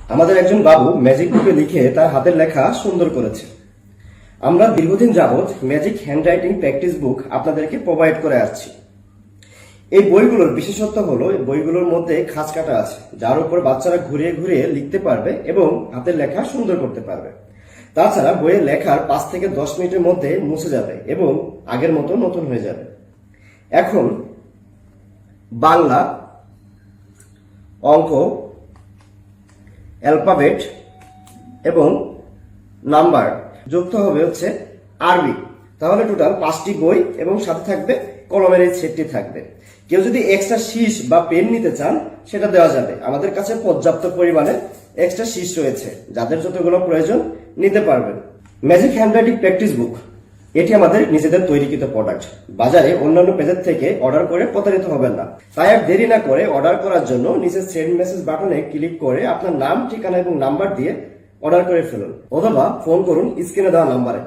আমাদের একজন বাবু ম্যাজিক বুকে লিখে তার হাতের লেখা সুন্দর করেছে। আমরা দীর্ঘদিন যাবৎ ম্যাজিক হ্যান্ডরাইটিং প্র্যাকটিস বুক আপনাদেরকে প্রোভাইড করে আসছি। এই বইগুলোর বিশেষত্ব হলো এই বইগুলোর মধ্যে খাঁজ কাটা আছে, যার উপর বাচ্চারা ঘুরিয়ে ঘুরিয়ে লিখতে পারবে এবং হাতের লেখা সুন্দর করতে পারবে। তাছাড়া বইয়ের লেখার 5 থেকে 10 মিনিটের মধ্যে মুছে যাবে এবং আগের মতো নতুন হয়ে যাবে। এখন বাংলা, অঙ্ক, অ্যালফাবেট এবং নাম্বার যুক্ত হবে হচ্ছে আরবি। তাহলে টোটাল 5টি বই এবং সাথে থাকবে কলমের এই সেটটি থাকবে। কেউ যদি এক্সট্রা শীষ বা পেন নিতে চান সেটা দেওয়া যাবে। আমাদের কাছে পর্যাপ্ত পরিমাণে এক্সট্রা শীষ রয়েছে, যাদের যতগুলো প্রয়োজন নিতে পারবেন। ম্যাজিক হ্যান্ডরাইটিং প্র্যাকটিস বুক এটি আমাদের নিজেদের তৈরিকৃত প্রোডাক্ট। বাজারে অন্যান্য পেজের থেকে অর্ডার করে প্রতারিত হবেন না। তাই আর দেরি না করে অর্ডার করার জন্য নিচের সেন্ড মেসেজ বাটনে ক্লিক করে আপনার নাম, ঠিকানা এবং নাম্বার দিয়ে অর্ডার করে ফেলুন, অথবা ফোন করুন স্ক্রিনে দেওয়া নাম্বারে।